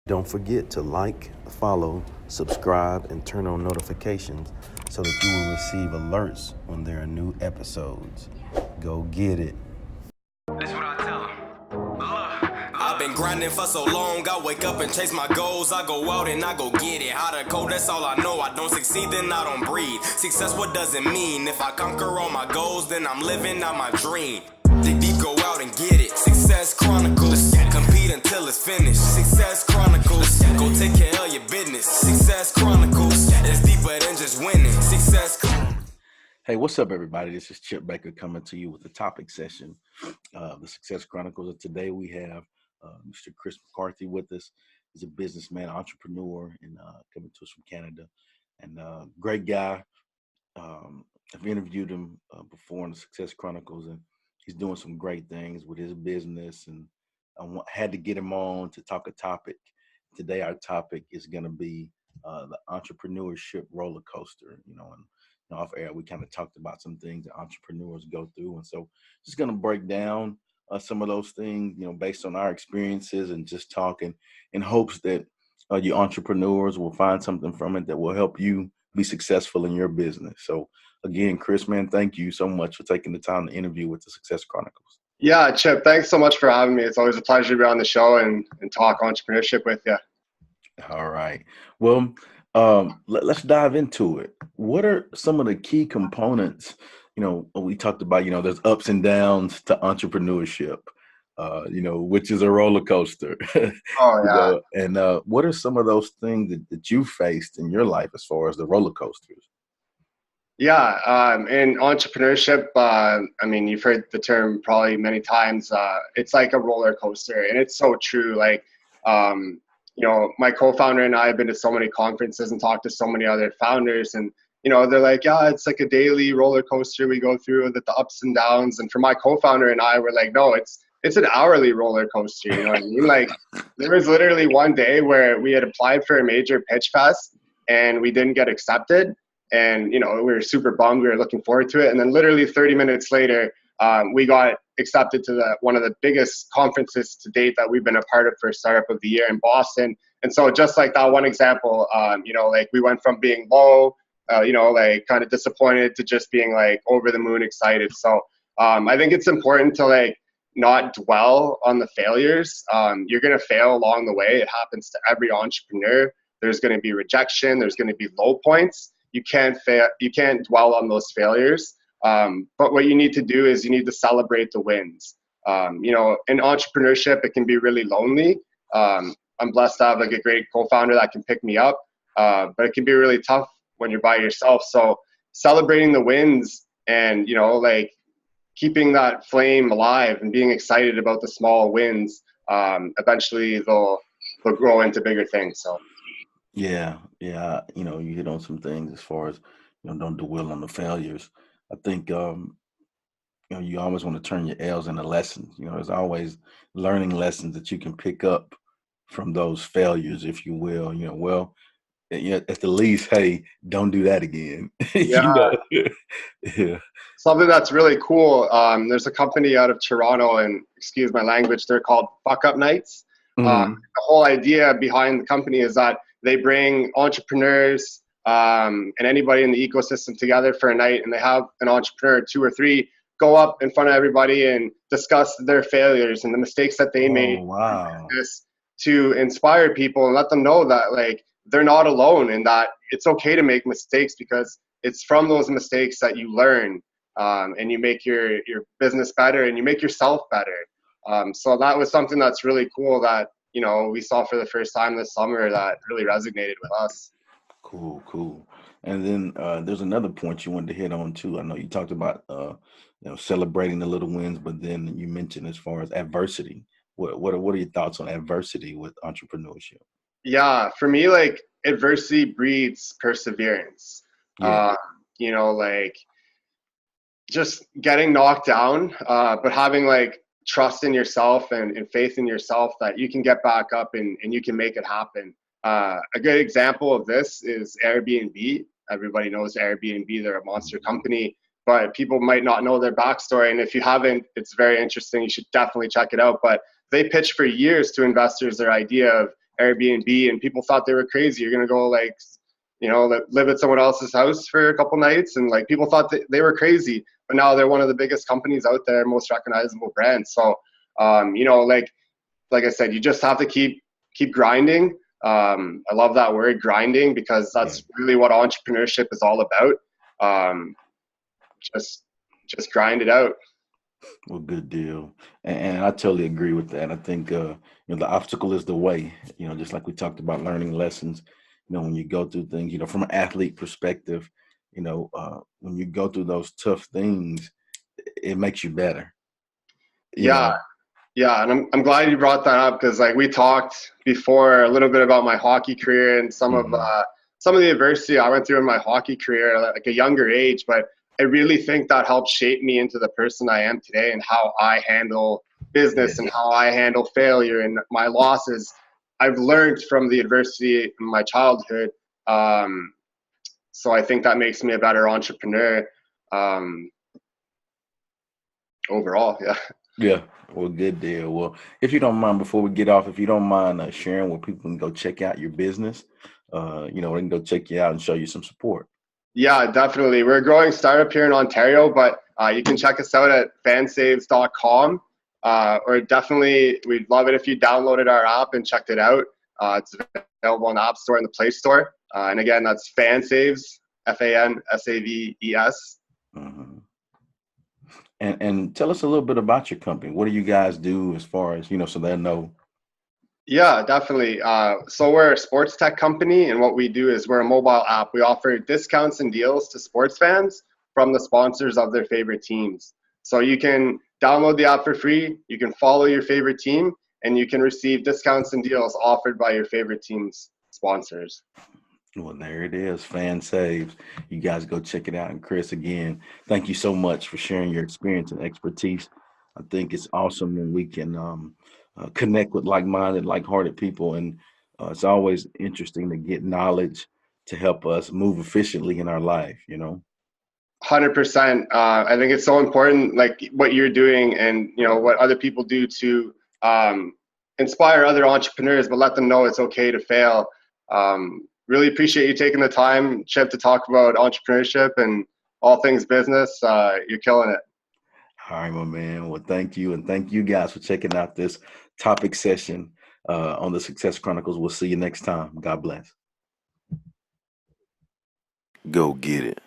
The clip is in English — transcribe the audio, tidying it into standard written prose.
Don't forget to like, follow, subscribe, and turn on notifications so that you will receive alerts when there are new episodes. Go get it. That's what I tell them. I've been grinding for so long, I wake up and chase my goals. I go out and I go get it. How to code, that's all I know. I don't succeed, then I don't breathe. Success, what does it mean? If I conquer all my goals, then I'm living out my dream. Dig deep, go out and get it. Success Chronicles. Compete until it's finished. Success Chronicles. Go take care of your business. Success Chronicles. It's deeper than just winning. Success Chronicles. Hey, what's up, everybody? This is Chip Baker coming to you with the topic session of the Success Chronicles. And today we have Mr. Kris McCarthy with us. He's a businessman, entrepreneur, and coming to us from Canada. And great guy. I've interviewed him before in the Success Chronicles, and he's doing some great things with his business. And had to get him on to talk a topic. Today, our topic is going to be the entrepreneurship roller coaster. And off air, we kind of talked about some things that entrepreneurs go through. And so just going to break down some of those things, based on our experiences and just talking in hopes that you entrepreneurs will find something from it that will help you be successful in your business. So again, Kris, man, thank you so much for taking the time to interview with the Success Chronicles. Yeah, Chip, thanks so much for having me. It's always a pleasure to be on the show and talk entrepreneurship with you. All right. Well, let's dive into it. What are some of the key components? We talked about, there's ups and downs to entrepreneurship, which is a roller coaster. Oh, yeah. And what are some of those things that you faced in your life as far as the roller coasters? Yeah, in entrepreneurship, you've heard the term probably many times. It's like a roller coaster, and it's so true. Like, my co-founder and I have been to so many conferences and talked to so many other founders, and they're like, yeah, it's like a daily roller coaster we go through with the ups and downs. And for my co-founder and I, we're like, no, it's an hourly roller coaster. You know what I mean? Like, there was literally one day where we had applied for a major pitch fest and we didn't get accepted. And, we were super bummed. We were looking forward to it. And then literally 30 minutes later, we got accepted to one of the biggest conferences to date that we've been a part of for Startup of the Year in Boston. And so just like that one example, we went from being low, kind of disappointed to just being like over the moon excited. So I think it's important to not dwell on the failures. You're going to fail along the way. It happens to every entrepreneur. There's going to be rejection. There's going to be low points. You can't dwell on those failures. But what you need to do is you need to celebrate the wins. In entrepreneurship, it can be really lonely. I'm blessed to have a great co-founder that can pick me up. But it can be really tough when you're by yourself. So celebrating the wins and, keeping that flame alive and being excited about the small wins, eventually they'll grow into bigger things. So. Yeah. You hit on some things as far as, don't dwell on the failures. I think, you always want to turn your L's into lessons. There's always learning lessons that you can pick up from those failures, if you will. At the least, hey, don't do that again. Yeah. Yeah. Something that's really cool. There's a company out of Toronto, and excuse my language, they're called Fuck Up Nights. Mm-hmm. The whole idea behind the company is that they bring entrepreneurs and anybody in the ecosystem together for a night, and they have an entrepreneur, 2 or 3, go up in front of everybody and discuss their failures and the mistakes that they made. Wow. To inspire people and let them know that they're not alone and that it's okay to make mistakes, because it's from those mistakes that you learn, and you make your business better and you make yourself better. So that was something that's really cool that we saw for the first time this summer that really resonated with us. Cool. And then there's another point you wanted to hit on too. I know you talked about celebrating the little wins, but then you mentioned as far as adversity. What are your thoughts on adversity with entrepreneurship? Yeah, for me, adversity breeds perseverance. Yeah. Just getting knocked down, but having trust in yourself and faith in yourself that you can get back up and you can make it happen. A good example of this is Airbnb. Everybody knows Airbnb. They're a monster company, but people might not know their backstory. And if you haven't, it's very interesting. You should definitely check it out. But they pitched for years to investors their idea of Airbnb, and people thought they were crazy. You're going to go like, live at someone else's house for a couple nights, and like people thought that they were crazy, but now they're one of the biggest companies out there, most recognizable brands. So, like I said, you just have to keep grinding. I love that word, grinding, because that's really what entrepreneurship is all about. Just grind it out. Well, good deal. And I totally agree with that. I think, the obstacle is the way, just like we talked about learning lessons, when you go through things, from an athlete perspective, when you go through those tough things, it makes you better. Yeah. Yeah. And I'm glad you brought that up, because like we talked before a little bit about my hockey career and some of the adversity I went through in my hockey career at like a younger age, but I really think that helped shape me into the person I am today, and how I handle business and how I handle failure and my losses. I've learned from the adversity in my childhood. So I think that makes me a better entrepreneur overall. Yeah. Yeah. Well, good deal. Well, if you don't mind, before we get off, if you don't mind sharing where people can go check out your business, they can go check you out and show you some support. Yeah, definitely. We're a growing startup here in Ontario, but you can check us out at fansaves.com. Or definitely, we'd love it if you downloaded our app and checked it out. It's available in the App Store and the Play Store. And again, that's Fansaves, FANSAVES. Mm-hmm. And tell us a little bit about your company. What do you guys do as far as, so they'll know? Yeah, definitely. So we're a sports tech company, and what we do is we're a mobile app. We offer discounts and deals to sports fans from the sponsors of their favorite teams. So you can download the app for free, you can follow your favorite team, and you can receive discounts and deals offered by your favorite team's sponsors. Well, there it is, Fan Saves. You guys go check it out. And Kris, again, thank you so much for sharing your experience and expertise. I think it's awesome when we can connect with like-minded, like-hearted people. And it's always interesting to get knowledge to help us move efficiently in our life, 100%. I think it's so important, like what you're doing and, what other people do to inspire other entrepreneurs, but let them know it's okay to fail. Really appreciate you taking the time, Chip, to talk about entrepreneurship and all things business. You're killing it. All right, my man. Well, thank you. And thank you guys for checking out this topic session on the Success Chronicles. We'll see you next time. God bless. Go get it.